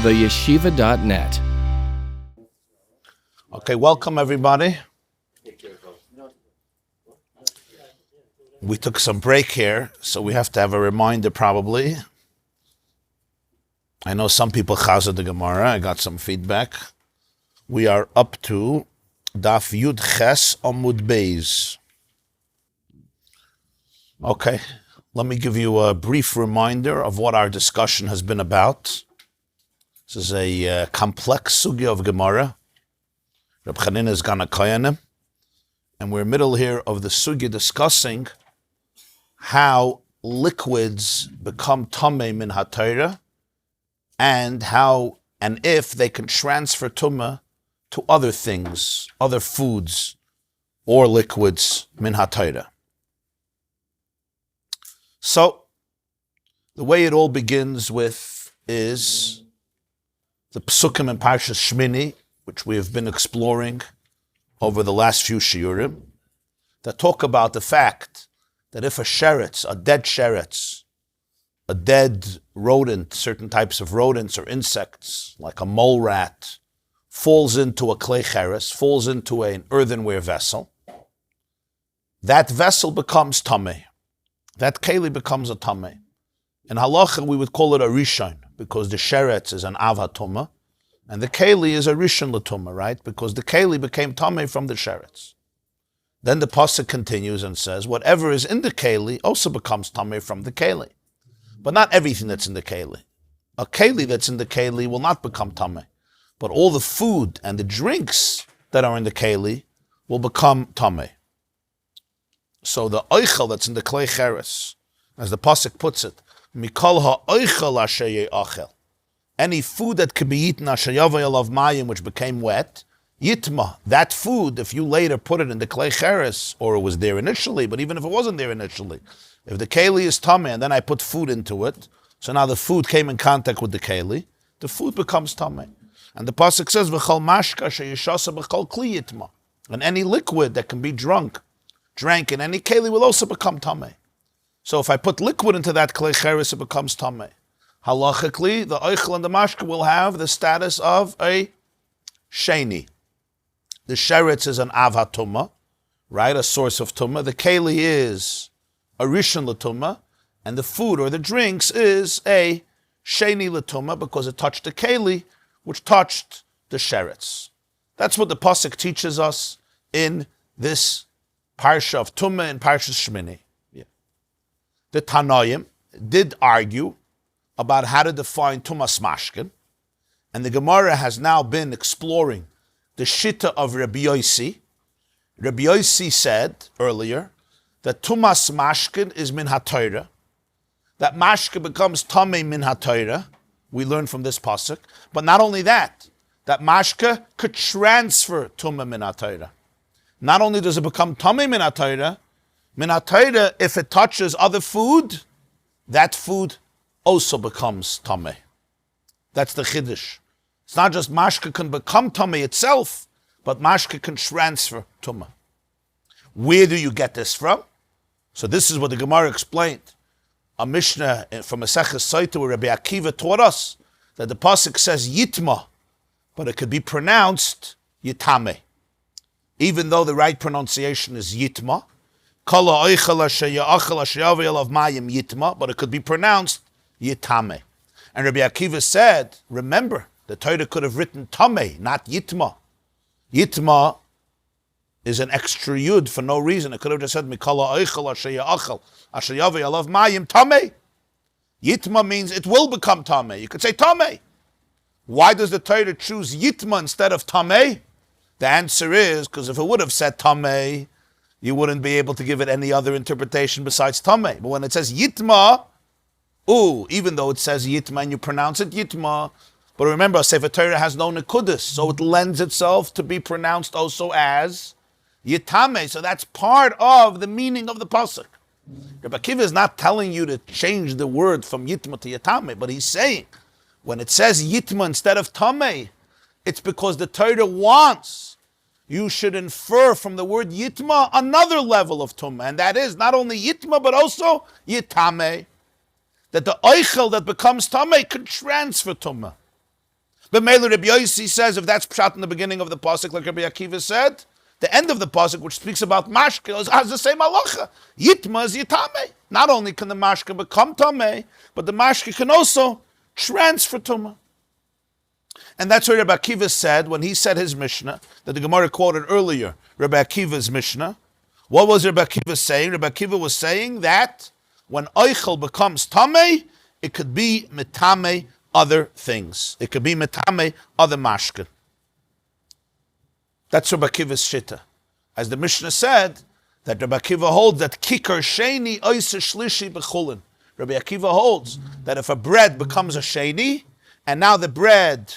theyeshiva.net. Okay, welcome everybody. We took some break here, so we have to have a reminder probably. I know some people chazed the Gemarah. I got some feedback. We are up to Daf Yud Ches Amud Beis. Okay, let me give you a brief reminder of what our discussion has been about. This is a complex sugya of Gemarah. Reb Chanina is Gana Koyanim, and we're middle here of the sugya discussing how liquids become tamei min ha-Torah, and how and if they can transfer tumah to other things, other foods or liquids min ha-Torah. So, the way it all begins with is the Psukim in Parshas Shmini, which we have been exploring over the last few shiurim, that talk about the fact that if a sheretz, a dead sheretz, a dead rodent, certain types of rodents or insects, like a mole rat, falls into a clay cheres, falls into an earthenware vessel, that vessel becomes tamei. That keli becomes a tamei. In halacha, we would call it a rishon, because the sheretz is an av hatumah, and the keli is a rishon l'tumah, right? Because the keli became tamei from the sheretz. Then the pasuk continues and says, whatever is in the keli also becomes tamei from the keli. But not everything that's in the keli. A keli that's in the keli will not become tamei. But all the food and the drinks that are in the keli will become tamei. So the oichel that's in the clay cheres, as the pasuk puts it, mikol ha-oichel asher ye'achel. Any food that could be eaten asher yavay alav mayim, which became wet, yitma, that food, if you later put it in the clay cheres, or it was there initially, but even if it wasn't there initially, if the keli is tamei and then I put food into it, so now the food came in contact with the keli, the food becomes tamei. And the pasuk says, "V'chol mashka sheyishasa b'chol kli yitma," and any liquid that can be drank in any keli will also become tamei. So if I put liquid into that clay cheres, it becomes tamei. Halachically, the oichel and the mashka will have the status of a sheni. The sheretz is an av hatumah, right, a source of tumah. The keli is a rishon l'tumah, and the food or the drinks is a sheni l'tumah because it touched the keli, which touched the sheretz. That's what the pasuk teaches us in this parsha of tumah in Parshas Shmini. Yeah. The Tanoim did argue about how to define tumas mashkin, and the Gemarah has now been exploring the shita of Rabbi Yossi. Rabbi Yossi said earlier that tumas mashkin is min ha-Torah, that mashka becomes tamei min ha-Torah. We learn from this pasuk, but not only that mashka could transfer tumah min ha-Torah. Not only does it become tamei min ha-Torah, if it touches other food, that food also becomes tamei. That's the chiddush. It's not just mashka can become tamei itself, but mashka can transfer tumah. Where do you get this from? So this is what the Gemarah explained. A Mishnah from Masada Seitzi where Rabbi Akiva taught us that the pasuk says yitma, but it could be pronounced yitame. Even though the right pronunciation is yitma, kala oichel asher ya'achel asher yavay alav mayim yitma, but it could be pronounced yitame. And Rabbi Akiva said, remember, the Torah could have written tamei, not yitma. Yitma is an extra yud for no reason. It could have just said mikala oichel asher ya'achel asher yavay alav mayim tamei. Yitma means it will become tamei. You could say tamei. Why does the Torah choose yitma instead of tamei? The answer is because if it would have said tamei, you wouldn't be able to give it any other interpretation besides tamei. But when it says yitma, even though it says yitma and you pronounce it yitma, but remember, Sefer Torah has no nekudus, so it lends itself to be pronounced also as yitame. So that's part of the meaning of the pasuk. Rabbi Akiva is not telling you to change the word from yitma to yitame, but he's saying when it says yitma instead of tamei, it's because the Torah wants you should infer from the word yitma another level of tumah, and that is not only yitma but also yitame. That the oichel that becomes tamei could transfer tumah. But Meiler Rabbi Yossi says if that's pshat in the beginning of the pasuk, like Rabbi Akiva said, the end of the pasuk, which speaks about mashke, has the same halacha. Yitma is yitame. Not only can the mashke become tameh, but the mashke can also transfer tumah. And that's what Rabbi Akiva said when he said his Mishnah, that the Gemara quoted earlier, Rabbi Akiva's Mishnah. What was Rabbi Akiva saying? Rabbi Akiva was saying that when oichel becomes tameh, it could be mitame other things. It could be mitame other mashke. That's Rabbi Akiva's shitta. As the Mishnah said, that Rabbi Akiva holds that kikar sheni oisa shlishi b'chulin. Rabbi Akiva holds that if a bread becomes a sheni, and now the bread,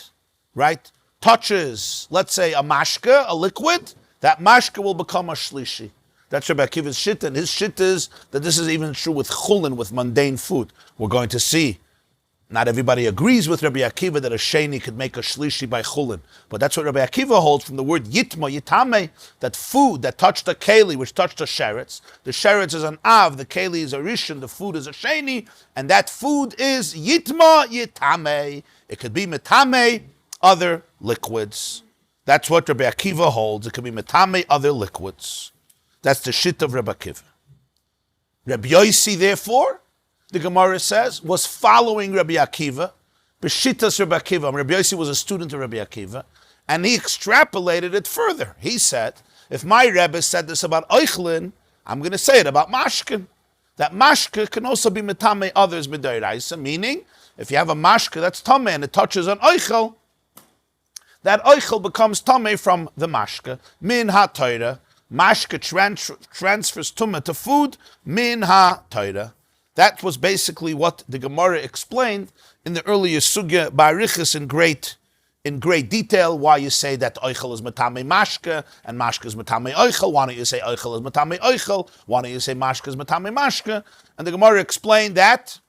right, touches, let's say, a mashke, a liquid, that mashke will become a shlishi. That's Rabbi Akiva's shit, and his shit is that this is even true with chulin, with mundane food. We're going to see. Not everybody agrees with Rabbi Akiva that a sheni could make a shlishi by chulin, but that's what Rabbi Akiva holds from the word yitma, yitame, that food that touched a keli, which touched a sheretz. The sheretz is an av, the keli is a rishon, the food is a sheni, and that food is yitma, yitame. It could be metame, other liquids. That's what Rabbi Akiva holds. It could be metame, other liquids. That's the shit of Rabbi Akiva. Rabbi Yossi, therefore, the Gemara says, was following Rabbi Akiva, b'shittas Rabbi Akiva. Rabbi Yossi was a student of Rabbi Akiva, and he extrapolated it further. He said, if my Rebbe said this about Eichlin, I'm going to say it about Mashkin. That Mashke can also be metame others b'doraisa, meaning, if you have a Mashke that's tameh and it touches an Eichel, that Eichel becomes tameh from the Mashke. Min ha-Torah, Mashke transfers tumah to food, min ha-Torah. That was basically what the Gemara explained in the earlier sugya ba'arichas in great detail. Why you say that oichel is metame mashke and mashke is metame oichel? Why don't you say oichel is metame oichel? Why don't you say mashke is metame mashke? And the Gemara explained that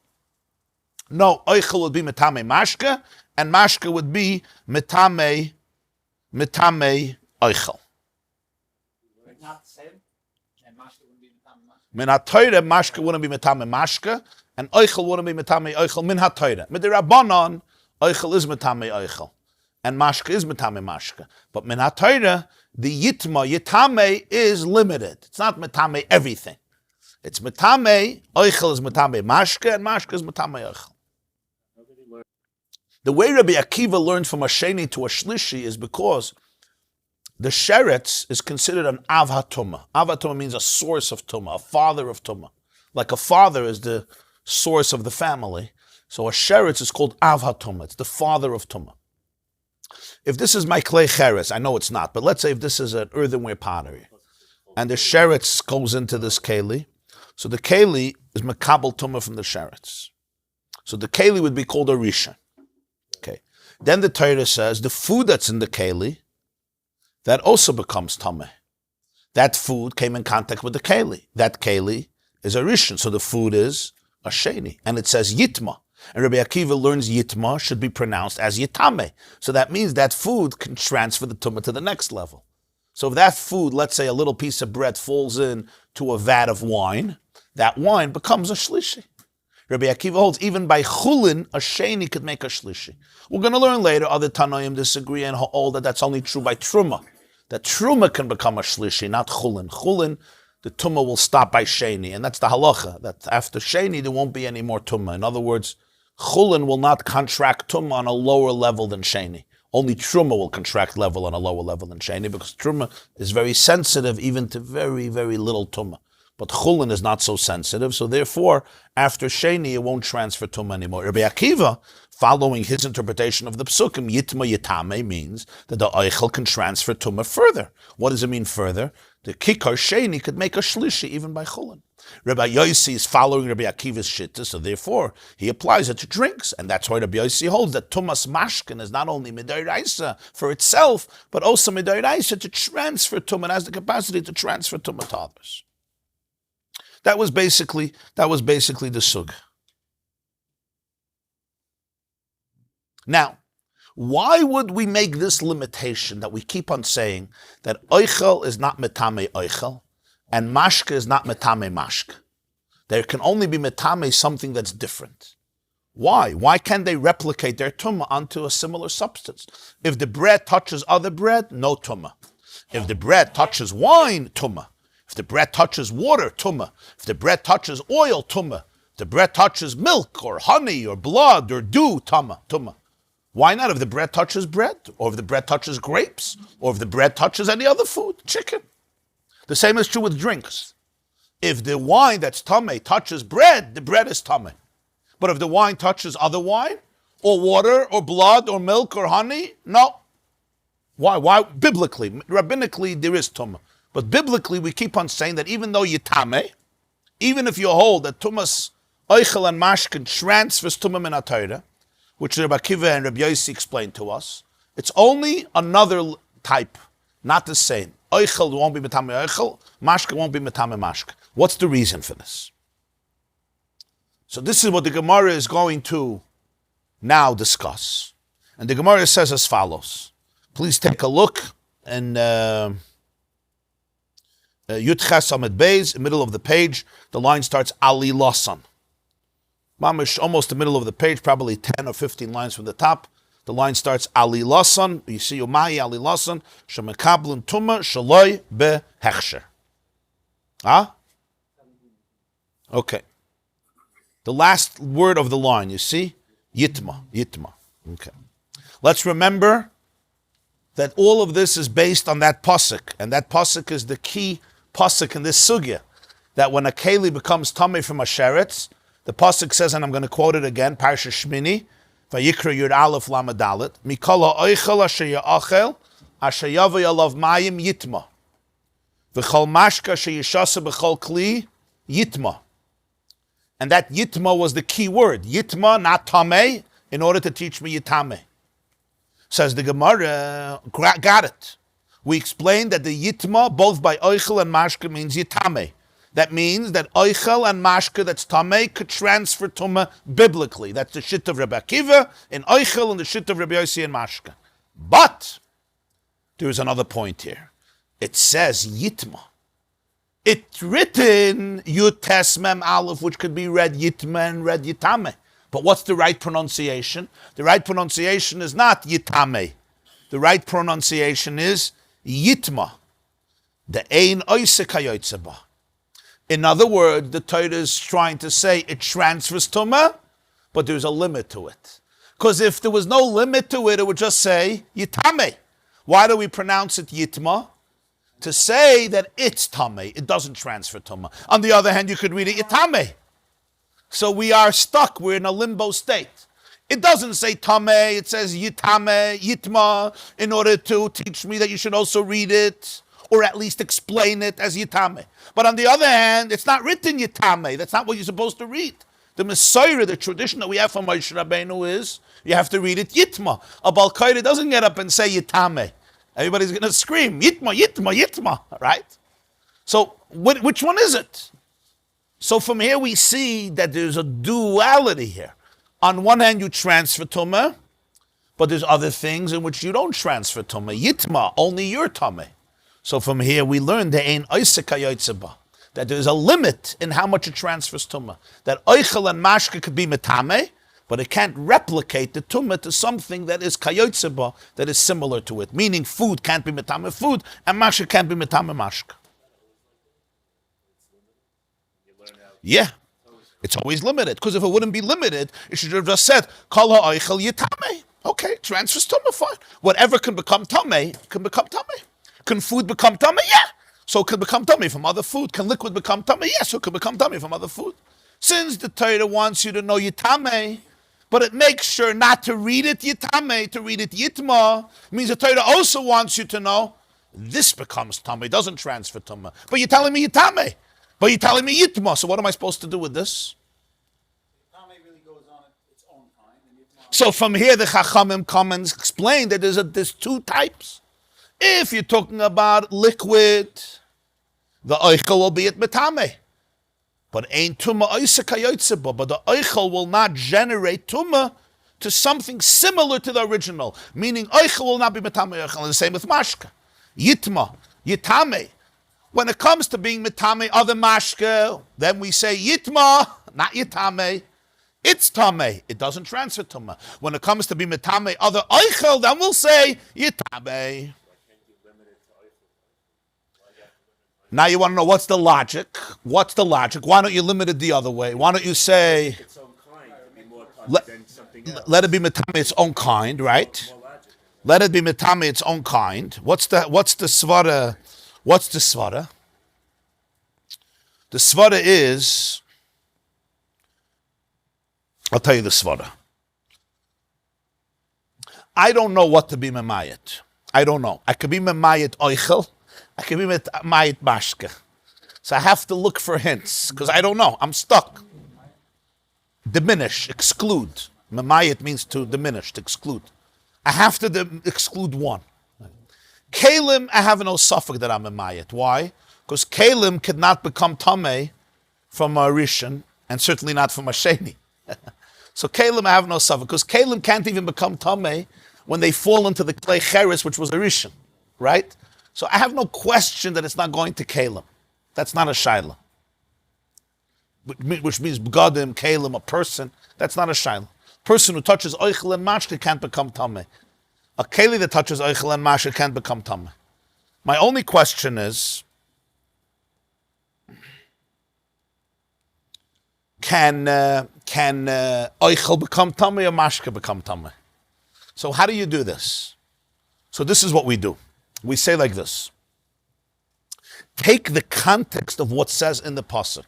no, oichel would be metame mashke and mashke would be metame oichel. Not the same. And mashke wouldn't be metame mashke. Min ha-Torah, mashke wouldn't be metame mashke, and oichel wouldn't be metame oichel. Min ha-Torah. Mit the Rabbanon, oichel is metame oichel, and mashke is metame mashke. But min ha-Torah, the yitame is limited. It's not metame everything. It's metame, oichel is metame mashke, and mashke is metame oichel. The way Rabbi Akiva learned from a sheni to a shlishi is because the sheretz is considered an av ha-tumah. Av ha-tumah means a source of tumah, a father of tumah. Like a father is the source of the family. So a sheretz is called av ha-tumah. It's the father of tumah. If this is my clay cheres, I know it's not, but let's say if this is an earthenware pottery, and the sheretz goes into this keli, so the keli is makabel tumah from the sheretz. So the keli would be called a rishon. Okay. Then the Torah says the food that's in the keli, that also becomes tameh. That food came in contact with the keli. That keli is a rishon, so the food is a sheni. And it says yitma. And Rabbi Akiva learns yitma should be pronounced as yitame. So that means that food can transfer the tumah to the next level. So if that food, let's say a little piece of bread, falls in to a vat of wine, that wine becomes a shlishi. Rabbi Akiva holds even by chulin, a sheni could make a shlishi. We're going to learn later, other Tanoim disagree and hold that that's only true by truma. That truma can become a shlishi, not chulin. Chulin, the tumah will stop by sheni, and that's the halacha, that after sheni there won't be any more tumah. In other words, chulin will not contract tumah on a lower level than sheni. Only truma will contract level on a lower level than sheni, because truma is very sensitive even to very, very little tumah. But chulin is not so sensitive, so therefore, after sheni, it won't transfer tumah anymore. Rabbi Akiva, following his interpretation of the psukim, yitma yitame means that the oichel can transfer tumah further. What does it mean further? The kikar sheni could make a shlishi even by chulin. Rabbi Yossi is following Rabbi Akiva's shitta, so therefore he applies it to drinks, and that's why Rabbi Yossi holds that tumas mashkin is not only midoraisa for itself, but also midoraisa to transfer tumah, and has the capacity to transfer tumah to others. That was basically the sug. Now, why would we make this limitation that we keep on saying that oichel is not metame oichel and mashke is not metame mashke? There can only be metame something that's different. Why? Why can't they replicate their tumah onto a similar substance? If the bread touches other bread, no tumah. If the bread touches wine, tumah. If the bread touches water, tumah. If the bread touches oil, tumah. If the bread touches milk or honey or blood or dew, tumah. Why not if the bread touches bread? Or if the bread touches grapes? Or if the bread touches any other food? Chicken. The same is true with drinks. If the wine that's tameh touches bread, the bread is tameh. But if the wine touches other wine, or water, or blood, or milk, or honey, no. Why? Biblically, rabbinically, there is tumah. But biblically, we keep on saying that even though you tameh, even if you hold that tumas oichel and mashkin transfers tumah min Torah, which Rabbi Akiva and Rabbi Yossi explained to us, it's only another type, not the same. Oichel won't be metame oichel, mashka won't be metame mashka. What's the reason for this? So this is what the Gemarah is going to now discuss. And the Gemarah says as follows. Please take a look in Yud Ches Amud Beis, in the middle of the page. The line starts Ali Lasan. Mamish, almost the middle of the page, probably 10 or 15 lines from the top. The line starts Ali Lasan. You see Umay Ali Lasan. Shemekablun Tuma Shaloi Behechsher. Ah? Okay. The last word of the line, you see? Yitma. Okay. Let's remember that all of this is based on that pasuk, and that pasuk is the key pasuk in this sugya, that when a keli becomes tamei from a sheretz, the pasuk says, and I'm going to quote it again, Parshas Shmini, Vayikra Yud Aleph Lamed Dalet, Mikol ha'oichel asher ya'achel, asher yavoi alav mayim yitma, v'chol mashka asher yishasa b'chol kli yitma. And that yitma was the key word. Yitma, not tamei, in order to teach me yitame. Says the Gemarah, got it. We explained that the yitma, both by oichel and mashka, means yitame. That means that oichel and mashka, that's tamei, could transfer tumah biblically. That's the shit of Rabbi Akiva in oichel and the shit of Rabbi Yossi in mashka. But there is another point here. It says yitma. It's written Yud Tes Mem Aleph, which could be read Yitma and read Yitame. But what's the right pronunciation? The right pronunciation is not Yitame. The right pronunciation is Yitma. The Ein Oise Kayotzeba. In other words, the Torah is trying to say it transfers Tumah, but there's a limit to it. Because if there was no limit to it, it would just say Yitame. Why do we pronounce it Yitma? To say that it's tamei, it doesn't transfer tumah. On the other hand, you could read it yitame. So we are stuck. We're in a limbo state. It doesn't say tamei. It says yitame, yitma, in order to teach me that you should also read it, or at least explain it as yitame. But on the other hand, it's not written yitame. That's not what you're supposed to read. The Messiah, the tradition that we have from Moshe Rabbeinu is you have to read it yitma. A Bal Qaeda doesn't get up and say yitame. Everybody's going to scream, Yitma, Yitma, Yitma, right? So which one is it? So from here we see that there's a duality here. On one hand, you transfer Tumah, but there's other things in which you don't transfer Tumah. Yitma, only your Tumah. So from here we learn there ain't that there's a limit in how much it transfers Tumah. That Oichel and Mashka could be Metame, but it can't replicate the tumah to something that is kayotzeba, that is similar to it. Meaning food can't be metame food, and mashka can't be metame mashka. Yeah, it's always limited. Because if it wouldn't be limited, it should have just said, kol ha'oichel yitame. Okay, transfers tumah, fine. Whatever can become tameh, can become tameh. Can food become tameh? Yeah. So it can become tameh from other food. Can liquid become tameh? Yeah, so it can become tameh from other food. Since the Torah wants you to know yitame, but it makes sure not to read it yitame, to read it yitma, means the Torah also wants you to know this becomes tameh, it doesn't transfer tameh. But you're telling me yitame, but you're telling me yitma, so what am I supposed to do with this? Tameh really goes on at its own time. So from here the Chachamim come and explain that there's two types. If you're talking about liquid, the oichel will be at metame. But ain't tumah oisa kayotzeba. But the oichel will not generate tumah to something similar to the original. Meaning oichel will not be metame oichel. And the same with mashka. Yitma, yitame. When it comes to being metame other mashka, then we say yitma, not yitame. it's tamei. It doesn't transfer tumah. When it comes to be metamei other oichel, then we'll say yitamei. Now you want to know what's the logic? What's the logic? Why don't you limit it the other way? Why don't you say let it be metame its own kind, right? Let it be metame its own kind. What's the svara? What's the svara? The svara is, I'll tell you the svara. I don't know what to be memayit. I don't know. I could be memayit oichel. I can be memayit mashke. So I have to look for hints, because I don't know. I'm stuck. Diminish, exclude. Memayit means to diminish, to exclude. I have to exclude one. Kalim, I have no suffix that I'm memayit. Why? Because Kalim could not become tamei from a rishon, and certainly not from a sheni. So Kalim, I have no suffix, because Kalim can't even become tamei when they fall into the clay cheres, which was a rishon, right? So I have no question that it's not going to Kalim. That's not a shaila. Which means begadim, Kalim, a person. That's not a shaila. Person who touches oichel and mashke can't become tamei. A keli that touches oichel and mashke can't become tamei. My only question is, can oichel become tamei or mashke become tamei? So how do you do this? So this is what we do. We say like this. Take the context of what says in the pasuk.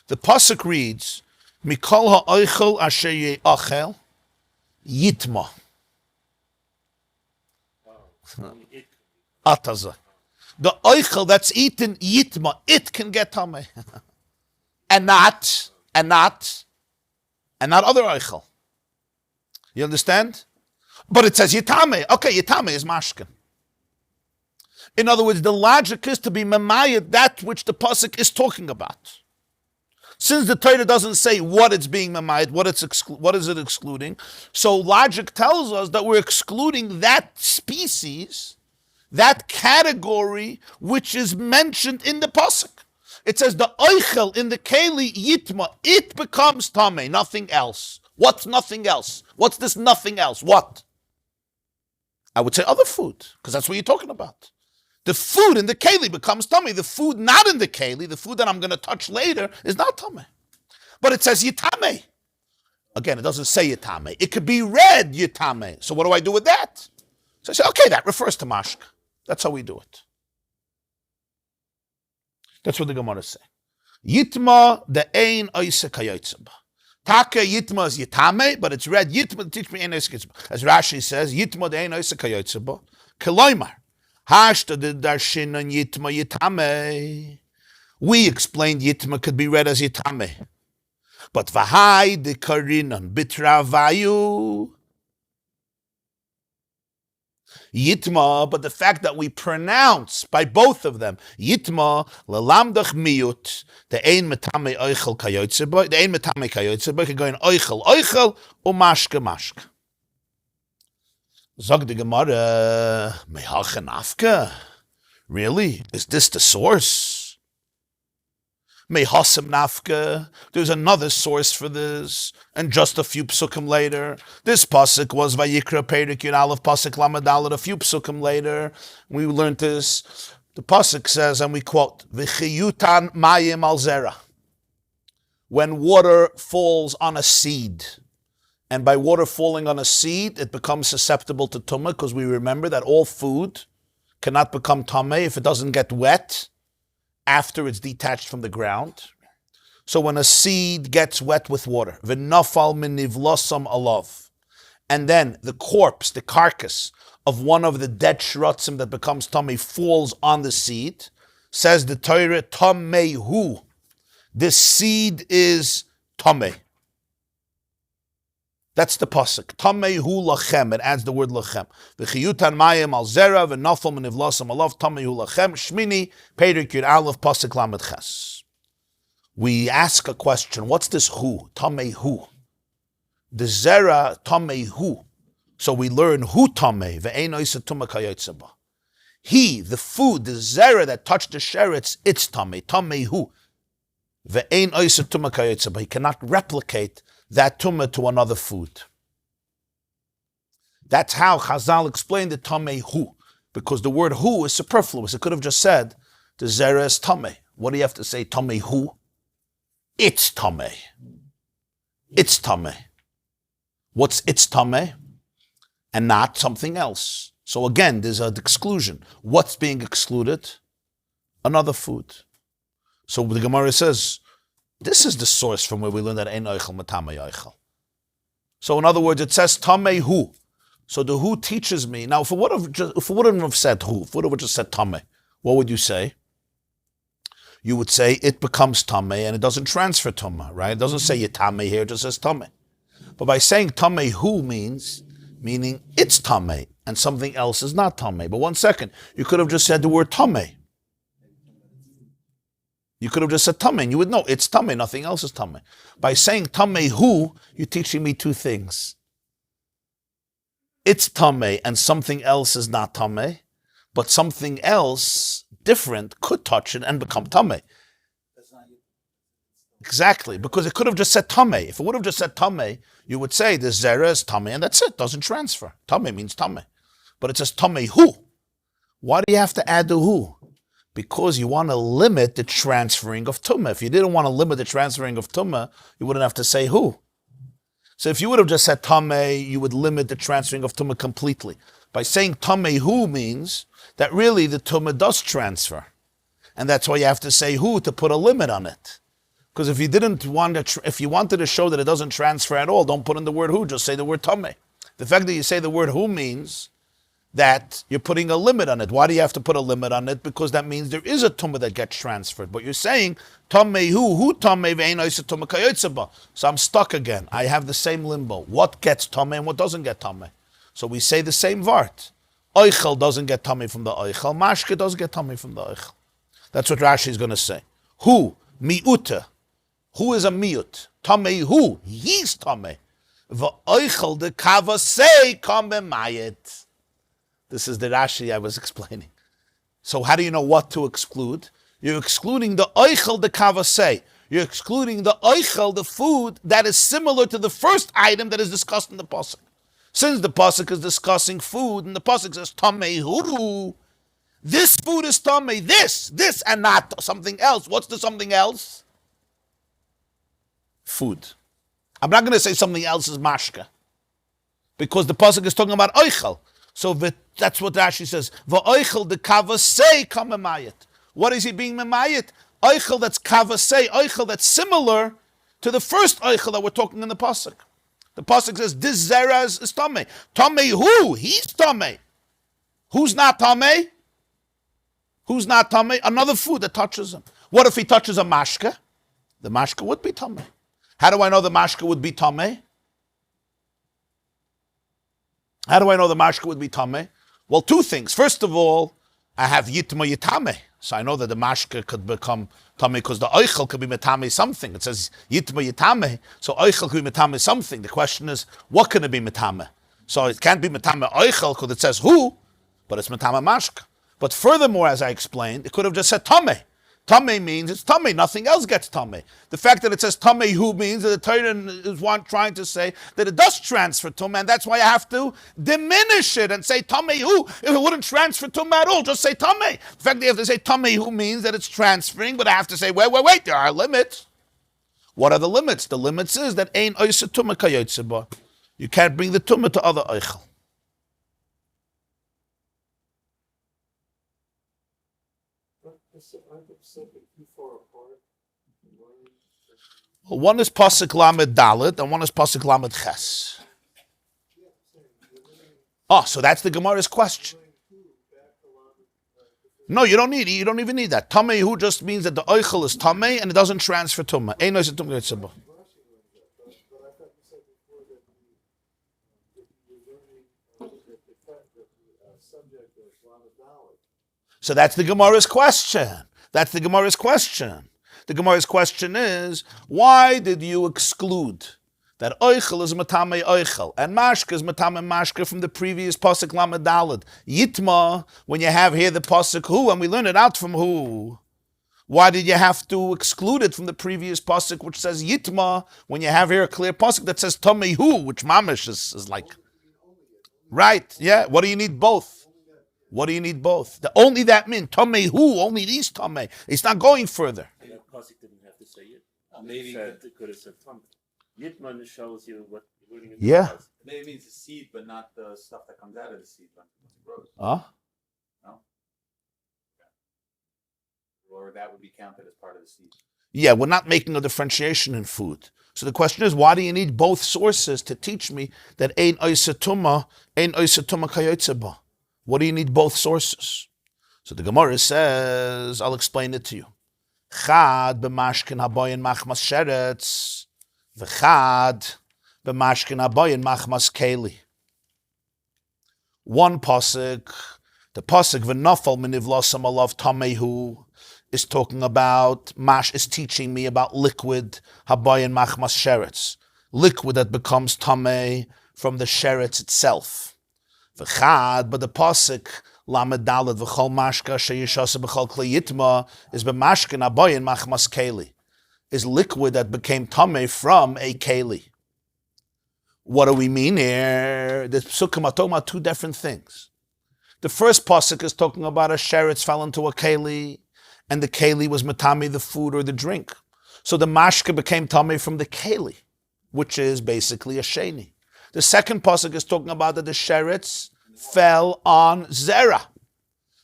The pasuk reads, Mikol ha'oichel asher ye'achel yitma. Ataza. The oichel that's eaten yitma, it can get tamei. and not other oichel. You understand? But it says yitame. Okay, yitame is mashkin. In other words, the logic is to be memayit that which the pasuk is talking about. Since the Torah doesn't say what it's being memayit, what is it excluding, so logic tells us that we're excluding that species, that category which is mentioned in the pasuk. It says the oichel in the keli yitma, it becomes tamei, nothing else. What's nothing else? What's this nothing else? What? I would say other food, because that's what you're talking about. The food in the keli becomes tamei. The food not in the keli, the food that I'm going to touch later, is not tamei. But it says yitame. Again, it doesn't say yitame. It could be read yitame. So what do I do with that? So I say, okay, that refers to mashka. That's how we do it. That's what the Gemarah say. Yitma the ein oise kayotzeba. Taka yitma is yitame, but it's read yitma. Teach me ein oise kayotzeba. As Rashi says, yitma the ein oise kayotzeba. Keloimar. Hashta the darshin on yitma yitame. We explained yitma could be read as yitame. But v'hai de karinan bitravayu. Yitma, but the fact that we pronounce by both of them, Yitma, lelamdach miyut, the ein metame oichel kayotzeba, the ein metame kayotzeba, can go in oichel, umashke mashke. Zog the Gemarah, mehachen afka? Really? Is this the source? Mehasem nafka. There's another source for this, and just a few psukim later, this pasuk was Vayikra Perik Yud Aleph pasuk Lamed Aleph. A few psukim later, we learned this. The pasuk says, and we quote, "V'chiyutan mayim al zera." When water falls on a seed, and by water falling on a seed, it becomes susceptible to tumah, because we remember that all food cannot become tamei if it doesn't get wet after it's detached from the ground. So when a seed gets wet with water, v'nafal min nivlosam alav, and then the corpse, the carcass of one of the dead shrotzim that becomes tamei falls on the seed, says the Torah, tamehu, this seed is tamei. That's the pasuk. Tamehu lachem. It adds the word lachem. V'chiyutan mayim al zera v'nafal min nivlosam alav tamehu lachem. Shmini Perik Yud Aleph pasuk lamed ches. We ask a question. What's this hu? Tamehu. The zera tamehu. So we learn hu tameh ve'ein oisa tumah kayotzeba. He, the food, the zera that touched the sheretz, it's tameh. Tamehu ve'ein oisa tumah kayotzeba. He cannot replicate that tumah to another food. That's how Chazal explained the tamei hu, because the word hu is superfluous. It could have just said the zera is tamei. What do you have to say tamei hu? It's tamei. It's tamei. What's it's tamei? And not something else. So again, there's an exclusion. What's being excluded? Another food. So the Gemara says, this is the source from where we learn that ein oichel matamei oichel. So in other words, it says tamei hu. So the hu teaches me. Now, if it wouldn't have said hu, if it would have just said tamei, what would you say? You would say it becomes tamei and it doesn't transfer tumah, right? It doesn't say yitamei here, it just says tamei. But by saying tamei hu meaning it's tamei and something else is not tamei. But 1 second, you could have just said the word tamei. You could have just said tamei and you would know it's tamei, nothing else is tamei. By saying tamei hu, you're teaching me two things. It's tamei and something else is not tamei, but something else different could touch it and become tamei. Exactly, because it could have just said tamei. If it would have just said tamei, you would say the zera is tamei and that's it, doesn't transfer. Tamei means tamei. But it says tamei hu. Why do you have to add the hu? Because you want to limit the transferring of tumah. If you didn't want to limit the transferring of tumah, you wouldn't have to say hu. So if you would have just said tamei, you would limit the transferring of tumah completely. By saying tamei hu means that really the tumah does transfer. And that's why you have to say hu to put a limit on it. Because if you didn't want to, if you wanted to show that it doesn't transfer at all, don't put in the word hu, just say the word tamei. The fact that you say the word hu means that you're putting a limit on it. Why do you have to put a limit on it? Because that means there is a tumah that gets transferred. But you're saying tamei hu tamei ve'ein oiseh tumah kayotze ba. So I'm stuck again. I have the same limbo. What gets tamei and what doesn't get tamei? So we say the same vart. Oichel doesn't get tamei from the oichel. Mashke doesn't get tamei from the oichel. That's what Rashi is going to say. Hu miuta. Who is a miut? Tamei hu. He's tamei. V'oichel de kavasei kamemayet. This is the Rashi I was explaining. So how do you know what to exclude? You're excluding the oichel, the kavasei. You're excluding the oichel, the food that is similar to the first item that is discussed in the pasuk. Since the pasuk is discussing food, and the pasuk says tamei hu, this food is tamei, this, and not something else. What's the something else? Food. I'm not going to say something else is mashka, because the pasuk is talking about oichel. So that's what Rashi says. V'oichel de kavasei kamemayit. What is he being memayit? Oichel that's kavasei, oichel that's similar to the first oichel that we're talking in the pasuk. The pasuk says this zera is tamei. Tamei who? He's tamei. Who's not tamei? Who's not tamei? Another food that touches him. What if he touches a mashka? The mashka would be tamei. How do I know the mashka would be tamei? How do I know the mashka would be tamei? Well, two things. First of all, I have yitma yitame. So I know that the mashka could become tamei because the oichel could be metame something. It says yitma yitame, so oichel could be metame something. The question is, what can it be metame? So it can't be metame oichel because it says who, but it's metame mashka. But furthermore, as I explained, it could have just said tamei. Tamei means it's tamei, nothing else gets tamei. The fact that it says tamei hu means that the Torah is trying to say that it does transfer tumah, and that's why I have to diminish it and say tamei hu. If it wouldn't transfer tumah at all, just say tamei. The fact that you have to say tamei hu means that it's transferring, but I have to say, wait, there are limits. What are the limits? The limits is that ein oiseh tumah kayotze ba. You can't bring the tumah to other oichel. One is pasuk lamed dalet and one is pasuk lamed ches. Oh, so that's the Gemara's question. No, you don't even need that. Tamei hu just means that the oichel is tamei and it doesn't transfer tumah. Ein oiseh tumah kayotze ba. So that's the Gemara's question. The Gemara's question is, why did you exclude that oichel is matame oichel and mashke is matame mashke from the previous pasuk lamed daled? Yitma, when you have here the pasuk hu, and we learn it out from who? Why did you have to exclude it from the previous pasuk, which says Yitma, when you have here a clear pasuk that says Tamehu, which Mamish is like... Right, yeah. What do you need both? What do you need both? Only that mean Tamehu, only these Tame. It's not going further. That pasuk didn't have to say it. Maybe It could have said Tame. Yitman shows you what you're putting in Yeah. the pasuk. maybe it means the seed, but not the stuff that comes out of the seed when it grows. Huh? No? Or that would be counted as part of the seed. Yeah, we're not making a differentiation in food. So the question is, why do you need both sources to teach me that ein oisatuma kayotzeba? What do you need both sources? So the Gemara says, I'll explain it to you. Chad b'mashkin haboyin machmas sheretz, v'chad b'mashkin haboyin machmas keli. One pasuk, the pasuk v'nafal minivlasam alav tamehu, is talking about, is teaching me about liquid, habayin machmas sheretz, liquid that becomes tamei from the sheretz itself. V'chad, but the pasuk, lamed daled v'chol mashka sheyishasa b'chol kli yitma, is b'mashkin habayin machmas keli, is liquid that became tamei from a keli. What do we mean here? The psukim are talking about two different things. The first pasuk is talking about a sheretz fell into a keli, and the keli was matami, the food or the drink. So the mashka became tamei from the keli, which is basically a sheni. The second pasuk is talking about that the sheretz fell on zera.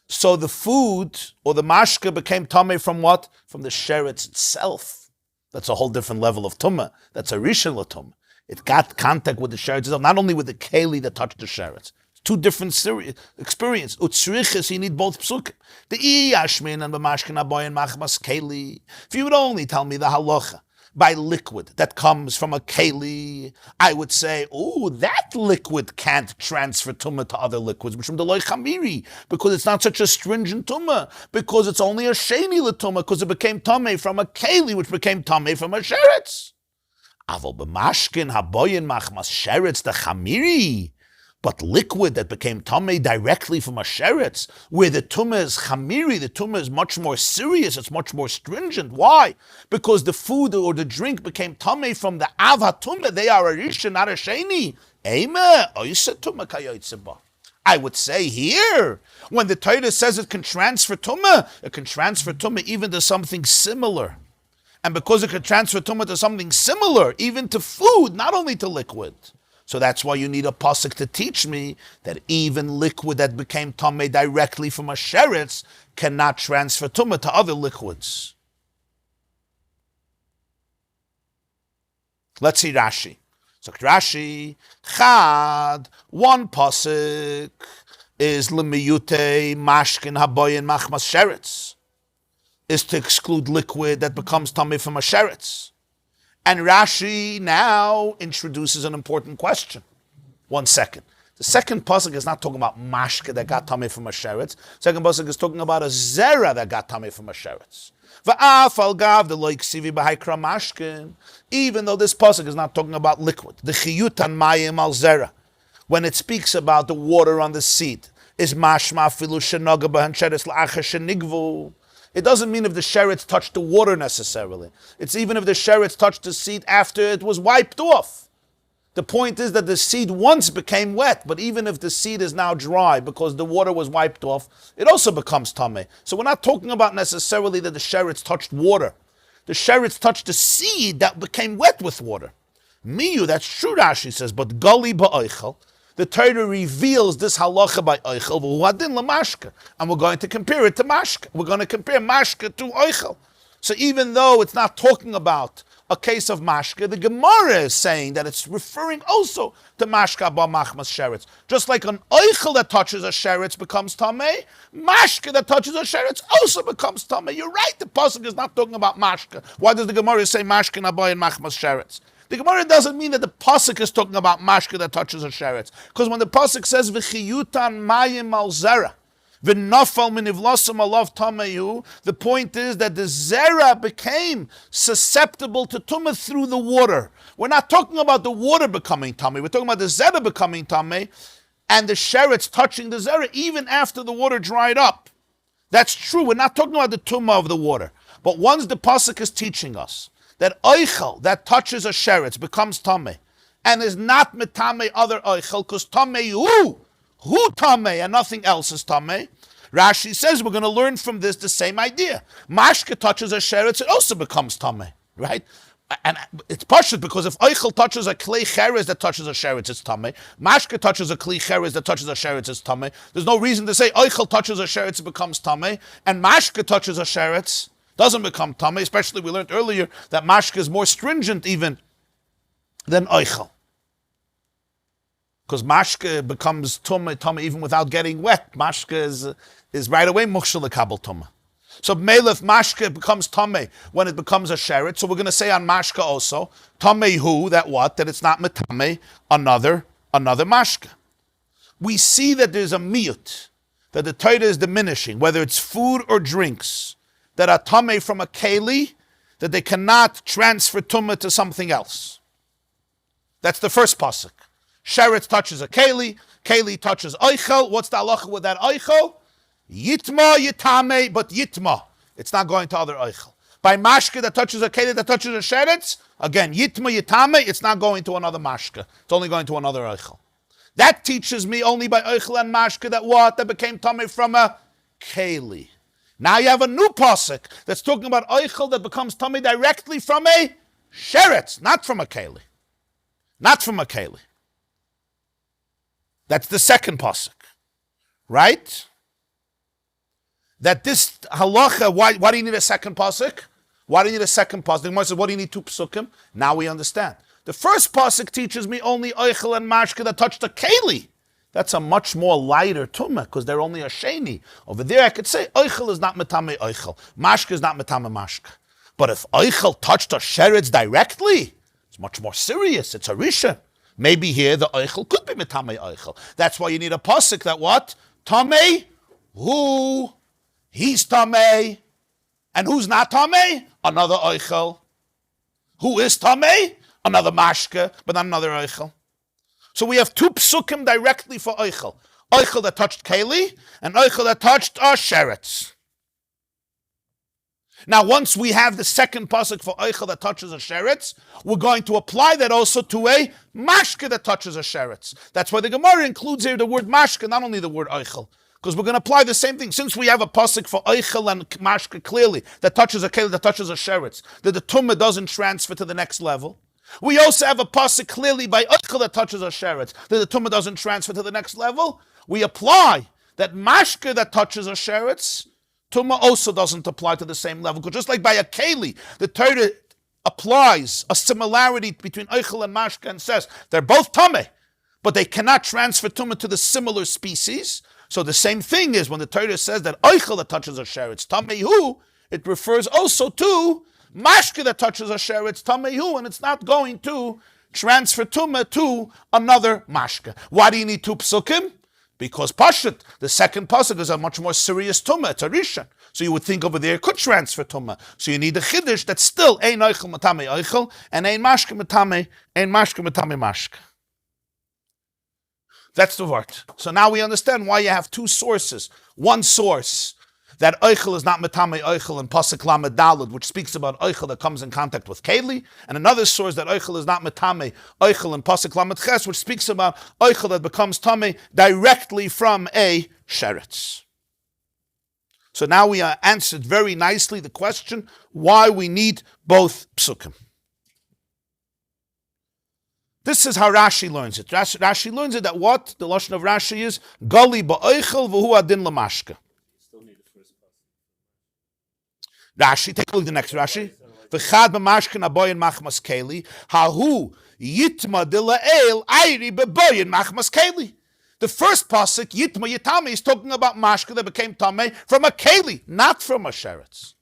So the food or the mashka became tamei from what? From the sheretz itself. That's a whole different level of tumah. That's a rishon l'tumah. It got contact with the sheretz itself, not only with the keli that touched the sheretz. Two different experience. Utzriches, you need both psukim. The iyashmin and the mashkin haboyin machmas keli. If you would only tell me the halacha by liquid that comes from a keli, I would say, oh, that liquid can't transfer tumah to other liquids, which from the loy chamiri, because it's not such a stringent tumah, because it's only a sheni l'tumah, because it became tamei from a keli, which became tamei from a sheretz. Aval b'mashkin haboyin machmas sheretz the chamiri. But liquid that became tamei directly from a sheretz, where the tumah is chamiri, the tumah is much more serious, it's much more stringent. Why? Because the food or the drink became tamei from the av tumah. They are a rishon, not a sheni. Eimeh, oisa tumah kayotzeba. I would say here, when the Torah says it can transfer tumah, it can transfer tumah even to something similar. And because it can transfer tumah to something similar, even to food, not only to liquid. So that's why you need a pasuk to teach me that even liquid that became tamei directly from a sheretz cannot transfer tumah to other liquids. Let's see Rashi. So Rashi, Chad, one pasuk is lemiyute mashkin haboyin machmas sheretz, is to exclude liquid that becomes tamei from a sheretz. And Rashi now introduces an important question. 1 second. The second pasuk is not talking about mashke that got tamei from a sheretz. Second pasuk is talking about a zera that got tamei from a sheretz. Even though this pasuk is not talking about liquid, the chiyutan mayim al zera, when it speaks about the water on the seed, is mashma filu shenoga b'han sheretz la'achar shenigvu. It doesn't mean if the sheretz touched the water necessarily. It's even if the sheretz touched the seed after it was wiped off. The point is that the seed once became wet, but even if the seed is now dry because the water was wiped off, it also becomes tamei. So we're not talking about necessarily that the sheretz touched water. The sheretz touched the seed that became wet with water. Miyu, that's true, Rashi says, but gali ba'oichel, the Torah reveals this halacha by oichel v'huadin lamashka, and we're going to compare it to mashka. We're going to compare mashka to oichel. So even though it's not talking about a case of mashka, the Gemarah is saying that it's referring also to mashka ba machmas sheretz. Just like an oichel that touches a sheretz becomes tamei, mashka that touches a sheretz also becomes tamei. You're right, the pasuk is not talking about mashka. Why does the Gemarah say mashka nabai and machmas sheretz? The Gemara doesn't mean that the pasuk is talking about mashka that touches a sheretz, because when the pasuk says v'chiyutan mayim al zera, v'nafal minivlasam alav tameyu, the point is that the zera became susceptible to tumah through the water. We're not talking about the water becoming tamei. We're talking about the zera becoming tamei, and the sheretz touching the zera even after the water dried up. That's true. We're not talking about the tumah of the water. But once the pasuk is teaching us that oichel that touches a sheretz becomes tameh and is not metame other oichel, because tameh who tameh and nothing else is tameh. Rashi says we're going to learn from this the same idea. Mashke touches a sheretz, it also becomes tameh, right? And it's Parshas because if oichel touches a klei cheres that touches a sheretz, it's tameh. Mashke touches a klei cheres that touches a sheretz, it's tameh. There's no reason to say oichel touches a sheretz, it becomes tameh, and mashke touches a sheretz, doesn't become tameh. Especially we learned earlier that mashke is more stringent even than oichel, because mashke becomes tameh even without getting wet. Mashke is right away mukshel lekabel tameh. So Melef mashke becomes tameh when it becomes a sheretz. So we're going to say on mashke also tameh hu, that what, that it's not metame another mashke. We see that there's a miyut, that the Torah is diminishing, whether it's food or drinks that are tameh from a keli, that they cannot transfer tumah to something else. That's the first pasuk. Sheretz touches a keli touches oichel. What's the halacha with that oichel? Yitma yitame, but yitma, it's not going to other oichel. By mashke that touches a keli that touches a sheretz, again yitma yitame, it's not going to another mashke. It's only going to another oichel. That teaches me only by oichel and mashke that became tameh from a keli. Now you have a new pasuk that's talking about oichel that becomes tameh directly from a sheretz, not from a keli. Not from a keli. That's the second pasuk, right? That this halacha, why do you need a second pasuk? Why do you need a second pasuk? The Gemara says, what do you need two pasukim? Now we understand. The first pasuk teaches me only oichel and mashke that touched a keli. That's a much more lighter tumah, because they're only a sheni. Over there I could say oichel is not metame oichel, mashke is not metame mashke. But if oichel touched a sheretz directly, it's much more serious. It's a rishon. Maybe here the oichel could be metame oichel. That's why you need a pasuk that what? Tameh, who? He's tameh. And who's not tameh? Another oichel. Who is tameh? Another mashke, but not another oichel. So we have two psukim directly for oichel. Oichel that touched keli, and oichel that touched a sheretz. Now, once we have the second pasuk for oichel that touches a sheretz, we're going to apply that also to a mashke that touches a sheretz. That's why the Gemara includes here the word mashke, not only the word oichel, because we're going to apply the same thing. Since we have a pasuk for oichel and mashke clearly that touches a keli, that touches a sheretz, that the tumah doesn't transfer to the next level. We also have a pasuk clearly by oichel that touches a sheretz, that the tumah doesn't transfer to the next level. We apply that mashke that touches a sheretz, tumah also doesn't apply to the same level. Because just like by a keli, the Torah applies a similarity between oichel and mashke and says they're both tameh, but they cannot transfer tumah to the similar species. So the same thing is when the Torah says that oichel that touches a sheretz, tameh hu, it refers also to mashke that touches a sheretz, tameh hu, and it's not going to transfer tumah to another mashke. Why do you need two psukim? Because Pashat, the second pasuk, is a much more serious tumah. It's a rishon. So you would think over there it could transfer tumah. So you need a chiddush that's still ein oichel matame oichel and ein mashke matame mashke. That's the word. So now we understand why you have two sources. One source that oichel is not metame oichel in pasuk lamed daled, which speaks about oichel that comes in contact with keli, and another source that oichel is not metame oichel in pasuk lamed ches, which speaks about oichel that becomes tame directly from a sheretz. So now we answered very nicely the question why we need both psukim. This is how Rashi learns it. Rashi learns it that what the lashon of Rashi is gali ba'oichel v'hu adin lamashke. Rashi, take a look at the next Rashi. V'chad b'mashken aboyin machmas keli, hahu yitma dila'el ayri b'boyin machmas keli. The first pasuk, yitma yitame, is talking about mashke that became tameh from a keli, not from a sheretz.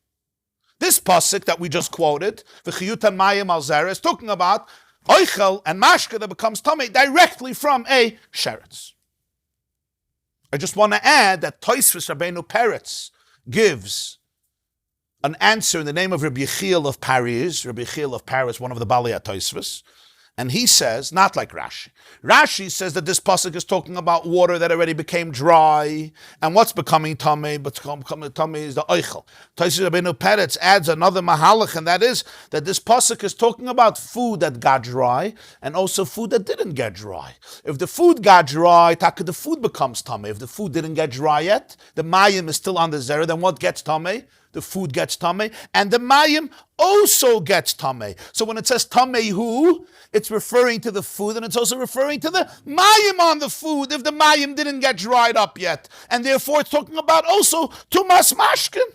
This pasuk that we just quoted, v'chiyutan mayim al zera, is talking about oichel and mashke that becomes tameh directly from a sheretz. I just want to add that Tosfos Rabbeinu Peretz gives an answer in the name of Rabbi Yechiel of Paris. Rabbi Yechiel of Paris, one of the Balei Tosfos, And he says, not like Rashi. Rashi says that this pasuk is talking about water that already became dry, and what's becoming tamei? But becoming tamei is the oichel. Tosfos Rabbeinu Peretz adds another mahalach, and that is that this pasuk is talking about food that got dry, and also food that didn't get dry. If the food got dry, the food becomes tamei. If the food didn't get dry yet, the mayim is still on the zera, then what gets tamei? The food gets tamei, and the mayim also gets tamei. So when it says tamei hu, it's referring to the food, and it's also referring to the mayim on the food if the mayim didn't get dried up yet. And therefore it's talking about also tumas mashkin.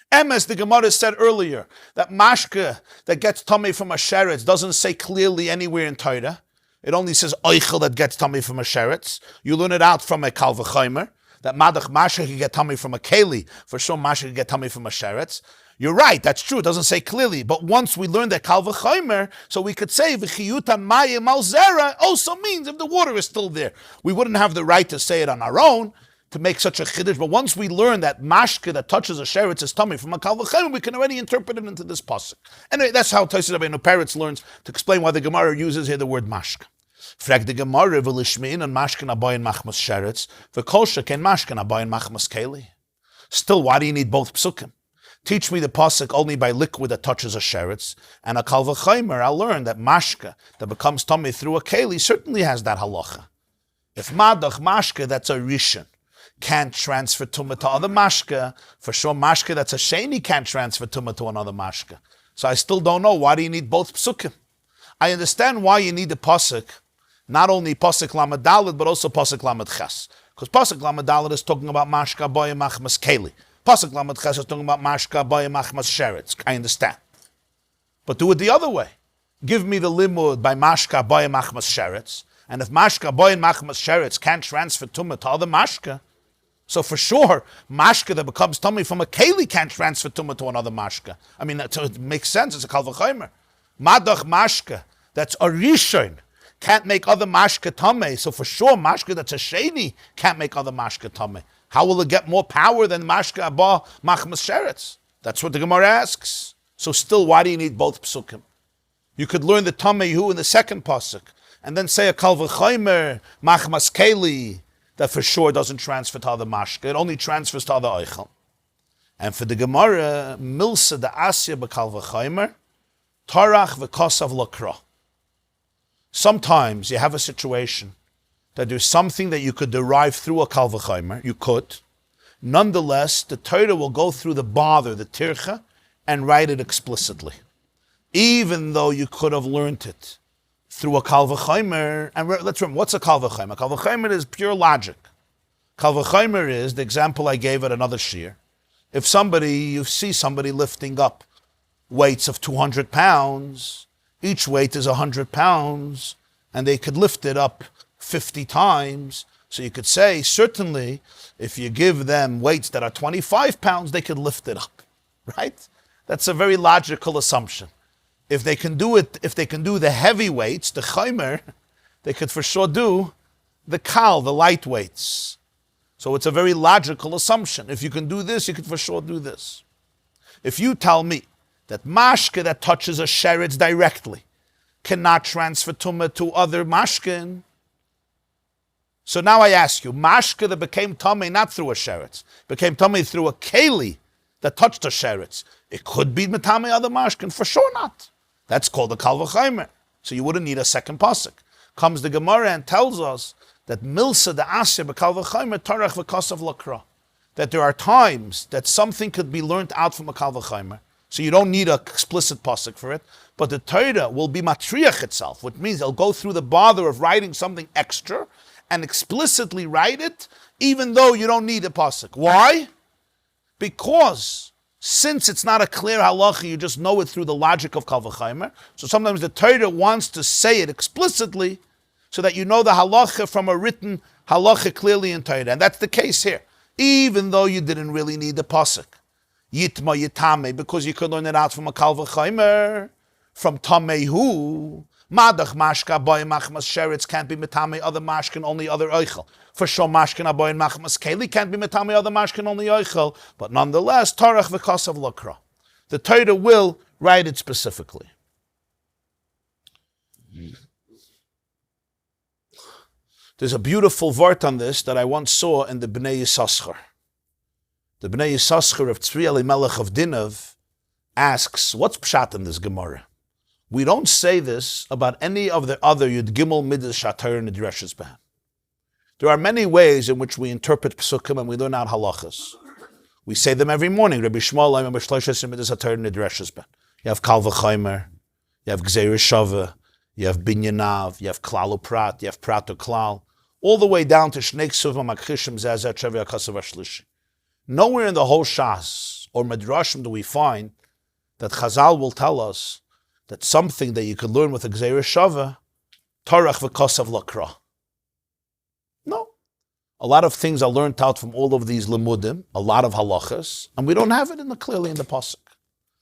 Emes, the Gemara said earlier, that mashke that gets tamei from a sheretz doesn't say clearly anywhere in Torah. It only says oichel that gets tamei from a sheretz. You learn it out from a kal vachomer, that madach mashke can get tamei from a keli, for sure mashke can get tamei from a sheretz. You're right, that's true, it doesn't say clearly, but once we learned that kal vachomer, so we could say v'chiyutan mayim al zera also means if the water is still there. We wouldn't have the right to say it on our own, to make such a chiddush, but once we learn that mashke that touches a sheretz is tummy from a kal vachomer, we can already interpret it into this pasuk. Anyway, that's how Tosfos Rabbeinu Peretz learns to explain why the Gemara uses here the word mashke. Frag the Gemarah v'lishmin and mashken abayin machmas sheretz v'kol ken mashken abayin machmas keli. Still, why do you need both psukim? Teach me the pasuk only by liquid that touches a sheretz, and a kal vachomer, I'll learn that mashke that becomes tummy through a keli certainly has that halacha. If madach mashke that's a rishon can't transfer tumah to other mashke, for sure mashke that's a sheni can't transfer tumah to another mashke. So I still don't know, why do you need both psukim? I understand why you need the pasuk, not only pasuk lamed daled, but also pasuk lamed ches. Because pasuk lamed daled is talking about mashka boya machmas keli. Pasuk lamed ches is talking about mashka boya machmas sheretz. I understand. But do it the other way. Give me the limud by mashka boya machmas sheretz, and if mashka boya machmas sheretz can't transfer tumah to other mashka, so for sure, mashka that becomes tummy from a keli can't transfer tumah to another mashka. I mean, it makes sense, it's a kal vachomer. Madach mashka that's a rishon can't make other mashke tamei, so for sure mashke that's a sheni can't make other mashke tamei. How will it get more power than mashke abba machmas sheretz? That's what the Gemara asks. So still, why do you need both psukim? You could learn the tamei hu in the second pasuk, and then say a kal vachomer machmas keli that for sure doesn't transfer to other mashke, it only transfers to other oichel. And for the Gemara, milsa the asya b'kal vachomer tarach v'kosav lakra. Sometimes you have a situation that there's something that you could derive through a kal vachomer. You could. Nonetheless, the Torah will go through the bother, the tircha, and write it explicitly. Even though you could have learned it through a kal vachomer. And let's remember, what's a kal vachomer? Kal vachomer is pure logic. Kal vachomer is the example I gave at another shir. If you see somebody lifting up weights of 200 pounds, each weight is 100 pounds, and they could lift it up 50 times. So you could say, certainly, if you give them weights that are 25 pounds, they could lift it up, right? That's a very logical assumption. If they can do the heavy weights, the chaimer, they could for sure do the kal, the light weights. So it's a very logical assumption. If you can do this, you could for sure do this. If you tell me that mashke that touches a sheretz directly cannot transfer tumah to other mashkin. So now I ask you, mashke that became tumah not through a sheretz, became tumah through a keli that touched a sheretz, it could be metame other mashkin? For sure not. That's called a kal vachomer. So you wouldn't need a second pasuk. Comes the Gemara and tells us that milsa the asya b'kal vachomer tarach v'kosav lakra. That there are times that something could be learned out from a kal vachomer. So you don't need an explicit pasuk for it, but the Torah will be matriach itself, which means it'll go through the bother of writing something extra and explicitly write it, even though you don't need a pasuk. Why? Because since it's not a clear halacha, you just know it through the logic of kal vachomer. So sometimes the Torah wants to say it explicitly so that you know the halacha from a written halacha clearly in Torah, and that's the case here, even though you didn't really need the pasuk. Yitma yitame, because you could learn it out from a kal vachomer, from tamehu. Madach mashka boy machmas sheretz can't be metame other mashkin, only other oichel. For sure mashkin aboy machmas keli can't be metame other mashkin, only oichel. But nonetheless, tarach v'kosav lakra. The Torah will write it specifically. There's a beautiful vart on this that I once saw in the Bnei Yissaschar. The Bnei Yissaschar of Tzvi Elimelech of Dinov asks, what's pshat in this Gemara? We don't say this about any of the other Yud Gimel Midas Shatar and Nidreshes B'hem. There are many ways in which we interpret Pesukim and we learn out halachas. We say them every morning. Rabbi Shmuel, you have Kal Vachomer, you have Gzeir Shava, you have Binyanav, you have Klal Uprat, you have Prat Klal, all the way down to Shnei Ksuva Makrishim Zezeh Trevi Akasav Ashlishi. Nowhere in the whole Shas or Midrashim do we find that Chazal will tell us that something that you could learn with a Gzeir Shava, Tarach V'Kasav Lakra. No. A lot of things are learned out from all of these limudim, a lot of halachas, and we don't have it clearly in the pasuk.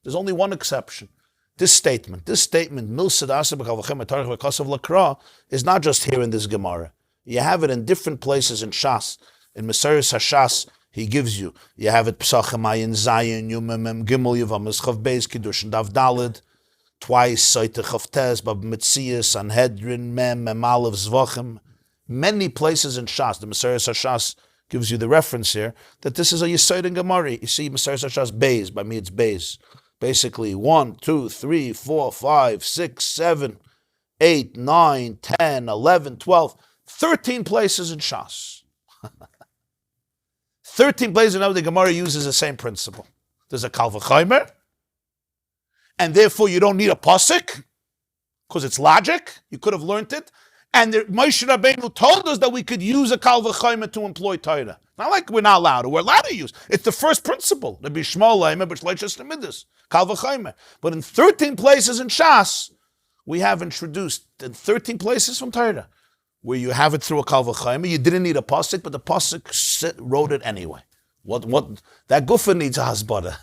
There's only one exception. This statement, Milsad Aseh B'Kal V'Chem Tarach V'Kasav Lakra, is not just here in this Gemara. You have it in different places in Shas. In Meseres HaShas, he gives you. You have it Pesachim Ayin Zayin Yumem Gimel Yavam Eschav Beis Kiddush and Dav Dalid. Twice Seitzi Chavtes Bab Metzias Sanhedrin Mem Aleph Zvachim. Many places in Shas, the Meseres HaShas gives you the reference here, that this is a Yesod in Gemara. You see Meseres HaShas Beis, by me it's Beis. Basically 1, 2, 3, 4, 5, 6, 7, 8, 9, 10, 11, 12, 13 places in Shas. 13 places in the Gemara uses the same principle. There's a Kal Vachomer, and therefore you don't need a pasuk, because it's logic. You could have learned it. And Moshe Rabbeinu told us that we could use a Kal Vachomer to employ Torah. Not like we're not allowed, we're allowed to use. It's the first principle. Rabbi Shmuel, Kal Vachomer. But in 13 places in Shas, we have introduced, in 13 places from Torah, where you have it through a Kal Vachomer. You didn't need a pasuk, but the pasuk wrote it anyway. What that gufa needs a hasbara.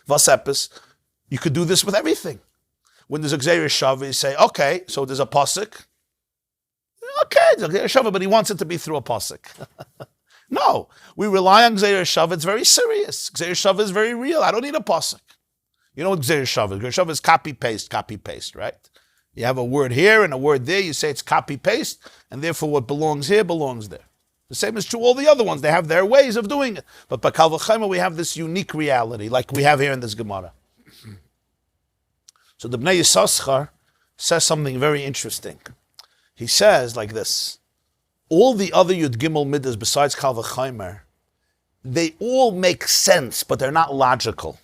Vasepis. You could do this with everything. When there's a Gzeir Shava, you say, okay, so there's a pasuk. Okay, but he wants it to be through a pasuk. No, we rely on Gzeir Shava. It's very serious. Gzeir Shava is very real. I don't need a pasuk. You know what Gzeir Shava is? Gzeir Shava is copy paste, right? You have a word here and a word there. You say it's copy paste, and therefore what belongs here belongs there. The same is true all the other ones. They have their ways of doing it. But by Kal Vachomer, we have this unique reality, like we have here in this Gemara. So the Bnei Yissaschar says something very interesting. He says like this: all the other Yud Gimel Midas besides Kal Vachomer, they all make sense, but they're not logical.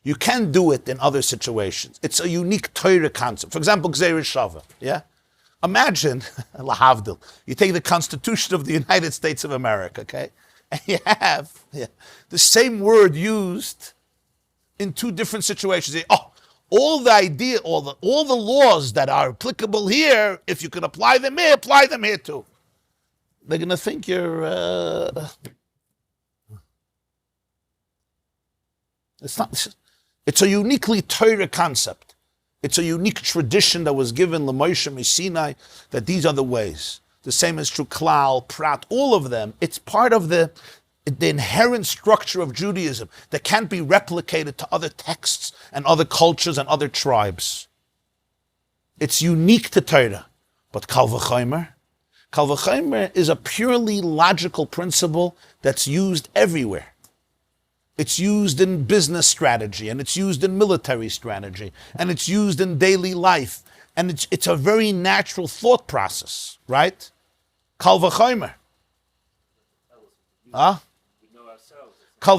You can do it in other situations. It's a unique Torah concept. For example, Gzeir Shava. Yeah, imagine lahavdil. You take the Constitution of the United States of America, okay, and you have the same word used in two different situations. You say, all the laws that are applicable here, if you can apply them here too. They're going to think you're... It's a uniquely Torah concept. It's a unique tradition that was given L'Moshe Sinai, that these are the ways. The same is true Klal, Prat, all of them. It's part of the inherent structure of Judaism that can't be replicated to other texts and other cultures and other tribes. It's unique to Torah. But Kal Vachomer is a purely logical principle that's used everywhere. It's used in business strategy, and it's used in military strategy, and it's used in daily life, and it's a very natural thought process, right? Kal Vachomer. Kal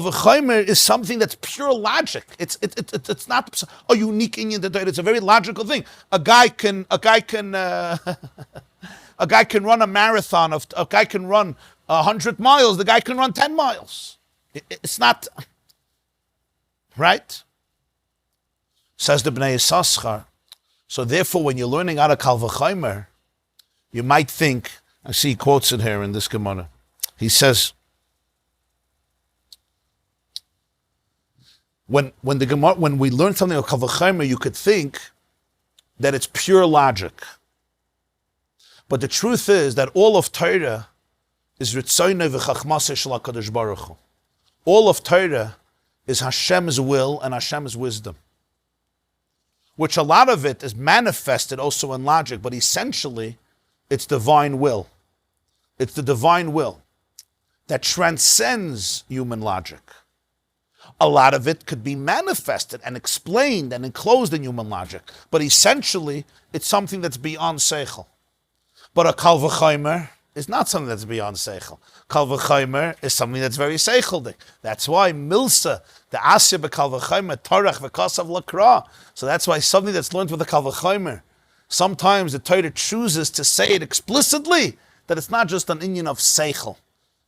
Vachomer is something that's pure logic. It's not a unique Inyan to Torah. It's a very logical thing. A guy can run a marathon. A guy can run 100 miles. The guy can run 10 miles. It's not right. Says the Bnei Yissaschar. So therefore, when you're learning out of Kal Vachomer, you might think. I see he quotes it here in this Gemara. He says, when we learn something of Kal Vachomer, you could think that it's pure logic. But the truth is that all of Torah is Ritzoynei v'Chachmasei shel HaKadosh Baruch Hu. All of Torah is Hashem's will and Hashem's wisdom. which a lot of it is manifested also in logic, but essentially it's divine will. It's the divine will that transcends human logic. A lot of it could be manifested and explained and enclosed in human logic, but essentially it's something that's beyond seichel. But a kal vachomer is not something that's beyond seichel. Kal vachomer is something that's very seicheldik. That's why milsa, the asya b'kal vachomer, torach v'kasav lakra. So that's why something that's learned with the kal vachomer, sometimes the Torah chooses to say it explicitly, that it's not just an inyan of seichel.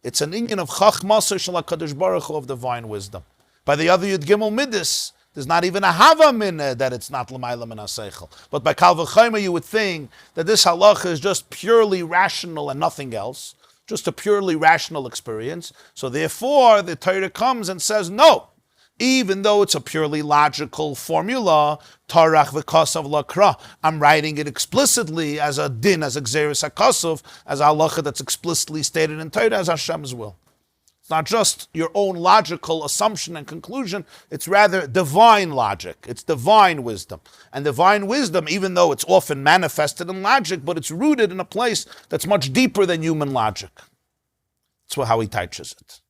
It's an inyan of chachmasa shel HaKadosh Baruch Hu, of divine wisdom. By the other Yud Gimel Midas, there's not even a hava mineh that it's not l'mayla min ha-seichel. But by kal vachomer, you would think that this halacha is just purely rational and nothing else, just a purely rational experience. So therefore, the Torah comes and says, no, even though it's a purely logical formula, tarach v'kasav lakra, I'm writing it explicitly as a din, as a gzeres hakasav, as a halacha that's explicitly stated in Torah as Hashem's will. Not just your own logical assumption and conclusion, it's rather divine logic. It's divine wisdom. And divine wisdom, even though it's often manifested in logic, but it's rooted in a place that's much deeper than human logic. That's how he teaches it.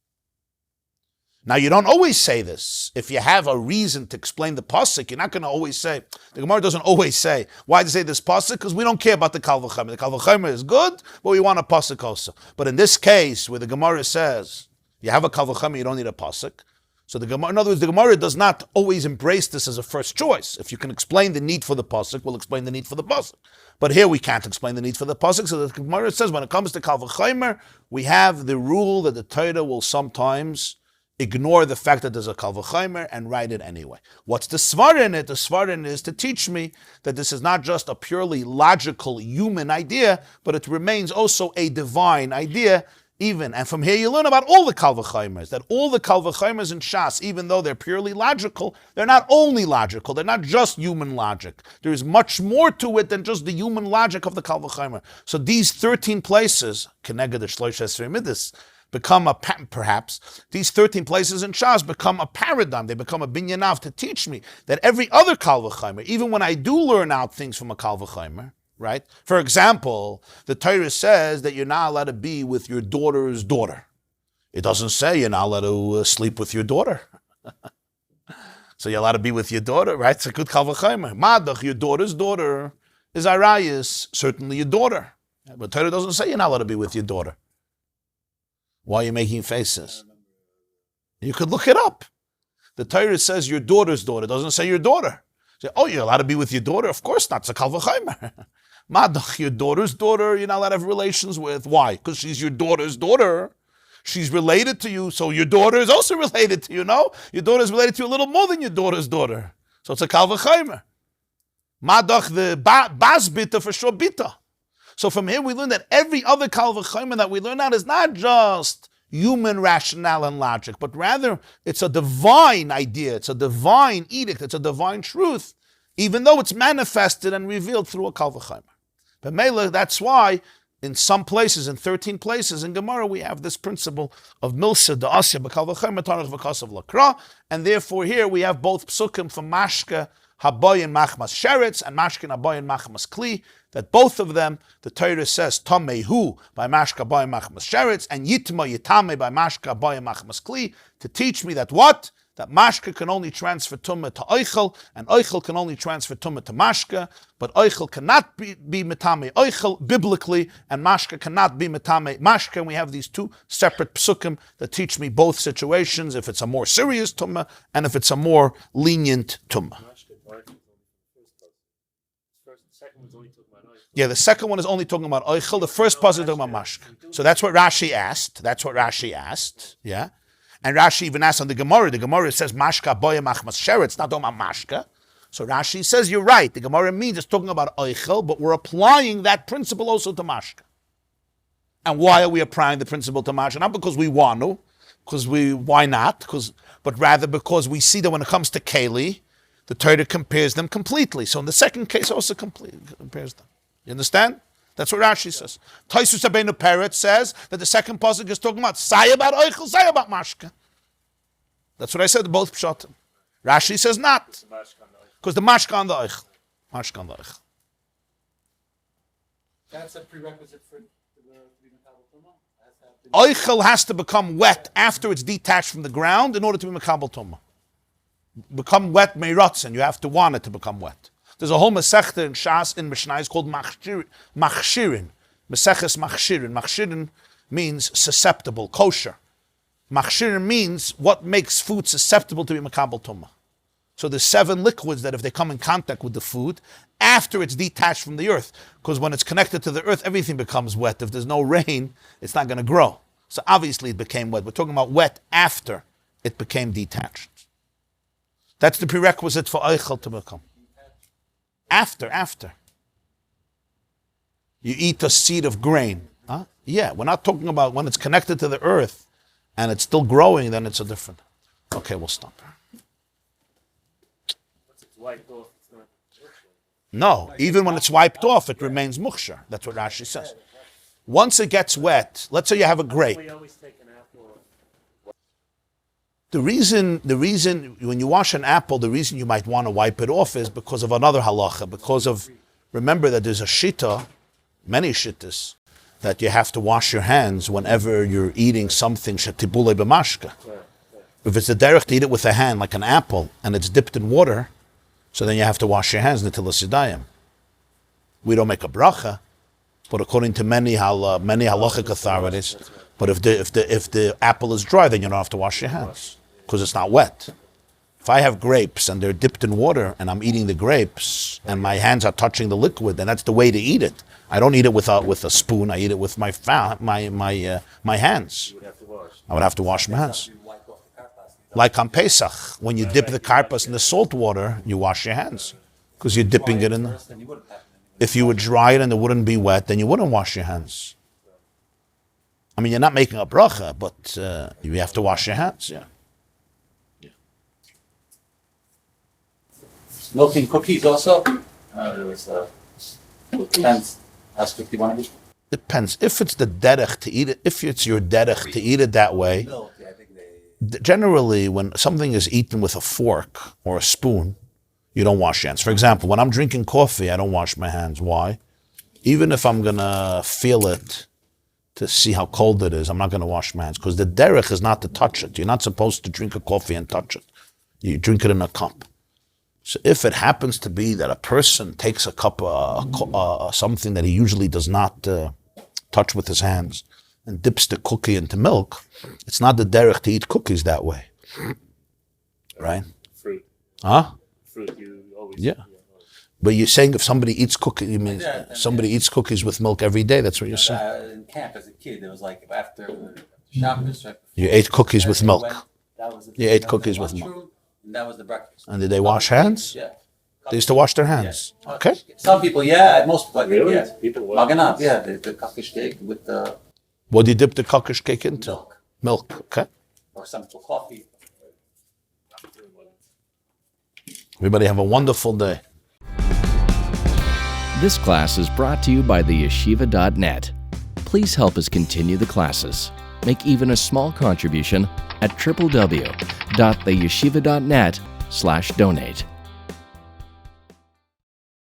Now, you don't always say this. If you have a reason to explain the pasuk, you're not going to always say, the Gemara doesn't always say, why do you say this pasuk? Because we don't care about the kal vachomer. The kal vachomer is good, but we want a pasuk also. But in this case, where the Gemara says, you have a kal vachomer, you don't need a pasuk. So the Gemara, in other words, the Gemara does not always embrace this as a first choice. If you can explain the need for the pasuk, we'll explain the need for the pasuk. But here we can't explain the need for the pasuk. So the Gemara says, when it comes to kal vachomer, we have the rule that the Torah will sometimes ignore the fact that there's a kal vachomer and write it anyway. What's the svara in it? The svara in it is to teach me that this is not just a purely logical human idea, but it remains also a divine idea. Even, and from here you learn about all the kal vachomers, that all the kal vachomers in Shas, even though they're purely logical, they're not only logical, they're not just human logic. There is much more to it than just the human logic of the kal vachomer. So these 13 places, keneged shlosh esrei midas, become a, perhaps, these 13 places in Shas become a paradigm, they become a binyanav to teach me that every other kal vachomer, even when I do learn out things from a kal vachomer, right? For example, the Torah says that you're not allowed to be with your daughter's daughter. It doesn't say you're not allowed to sleep with your daughter. So you're allowed to be with your daughter, right? It's a good kal vachomer. Madach, your daughter's daughter, is arayis, certainly your daughter. But Torah doesn't say you're not allowed to be with your daughter. Why are you making faces? You could look it up. The Torah says your daughter's daughter. It doesn't say your daughter. Say, oh, you're allowed to be with your daughter? Of course not. It's a kal vachomer. Madach, your daughter's daughter, you're not allowed to have relations with. Why? Because she's your daughter's daughter. She's related to you, so your daughter is also related to you, no? Your daughter is related to you a little more than your daughter's daughter. So it's a kal vachomer. Madach, the bas bita for sure bita. So from here we learn that every other kal vachomer that we learn out is not just human rationale and logic, but rather it's a divine idea, it's a divine edict, it's a divine truth, even though it's manifested and revealed through a kal vachomer. But Mela, that's why in some places, in 13 places in Gemarah, we have this principle of milsa, the asya, b'kal vachomer, tarach v'kasav lakra, and therefore here we have both psukim from mashka, haboyin machmas sheretz, and mashkin haboyin machmas kli, that both of them, the Torah says, Tamehu by Mashka by Machmas Sheretz, and Yitma Yitame by Mashka by Machmas Kli, to teach me that what? That Mashka can only transfer Tumah to Eichel, and Eichel can only transfer Tumah to Mashka, but Eichel cannot be Metame Eichel biblically, and Mashka cannot be Metame Mashka, and we have these two separate psukim that teach me both situations, if it's a more serious Tumah, and if it's a more lenient Tumah. Yeah, the second one is only talking about Eichel. The first pasuk is talking about Mashka. So that's what Rashi asked. Yeah. And Rashi even asked on the Gemarah. The Gemarah says Mashka boya machmas sheretz. It's not talking about Mashka. So Rashi says you're right. The Gemarah means it's talking about Eichel, but we're applying that principle also to Mashka. And why are we applying the principle to Mashka? Not because we want to, why not? But rather because we see that when it comes to Keli, the Torah compares them completely. So in the second case also compares them. You understand? That's what Rashi says. Taisus Rabbeinu Peret says that the second pasuk is talking about say about Eichel, say about Mashka. That's what I said, both pshatim. Rashi says not. Because the Mashka on the Eichel. Mashkan Leichel. That's a prerequisite for the Makabel Tumah? Oichel has to become wet after it's detached from the ground in order to be Makabel Tumah. Become wet meiratzen. You have to want it to become wet. There's a whole Masechta in Shas in Mishnah called Machshirin. Maseches Machshirin. Machshirin means susceptible, kosher. Machshirin means what makes food susceptible to be Makabel Tumah. So there's 7 liquids that if they come in contact with the food, after it's detached from the earth, because when it's connected to the earth, everything becomes wet. If there's no rain, it's not going to grow. So obviously it became wet. We're talking about wet after it became detached. That's the prerequisite for Eichel to become. After. You eat a seed of grain. Huh? Yeah, we're not talking about when it's connected to the earth and it's still growing, then it's a different. Okay, we'll stop. Once it's wiped off, it's not. No, even when it's wiped off, it remains muksher. That's what Rashi says. Once it gets wet, let's say you have a grape. We always take an apple. The reason when you wash an apple, the reason you might want to wipe it off is because of another halacha. Because of, remember that there's a shita, many shittas, that you have to wash your hands whenever you're eating something shetibule b'mashka. If it's a derech to eat it with a hand, like an apple, and it's dipped in water, so then you have to wash your hands netilas yadayim. We don't make a bracha, but according to many halachic authorities, but if the apple is dry, then you don't have to wash your hands because it's not wet. If I have grapes and they're dipped in water and I'm eating the grapes and my hands are touching the liquid, then that's the way to eat it. I don't eat it with a spoon. I eat it with my hands. You would have to wash. I would have to wash my hands. Like on Pesach, when you dip the karpas in the salt water, you wash your hands because you're dipping it in the. If you would dry it and it wouldn't be wet, then you wouldn't wash your hands. I mean, you're not making a bracha, but you have to wash your hands. Yeah. Milking cookies also? Depends how strict you want to be. Depends. If it's the derech to eat it, if it's your derech to eat it that way, Milk, I think they... generally when something is eaten with a fork or a spoon, you don't wash your hands. For example, when I'm drinking coffee, I don't wash my hands. Why? Even if I'm going to feel it to see how cold it is, I'm not going to wash my hands because the derech is not to touch it. You're not supposed to drink a coffee and touch it. You drink it in a cup. So if it happens to be that a person takes a cup of something that he usually does not touch with his hands and dips the cookie into milk, it's not the derech to eat cookies that way. Right? Fruit. Huh? Fruit, you always. Yeah. But you're saying if somebody eats cookies, you mean somebody eats cookies with milk every day, that's what you're saying? In camp as a kid, it was like after Shabbos, right? You ate cookies with milk. That was the You ate cookies with milk. lunchroom, and that was the breakfast. And did they wash hands? Yeah. They used to wash their hands. Yeah. Okay. Some people, yeah. Most people, I think, Really? yeah. People wash. Maganat, yeah. The kakish cake with the What do you dip the kokish cake into? milk. Milk. Okay. Or some people coffee. Everybody have a wonderful day. This class is brought to you by theyeshiva.net. Please help us continue the classes. Make even a small contribution at www.theyeshiva.net/donate.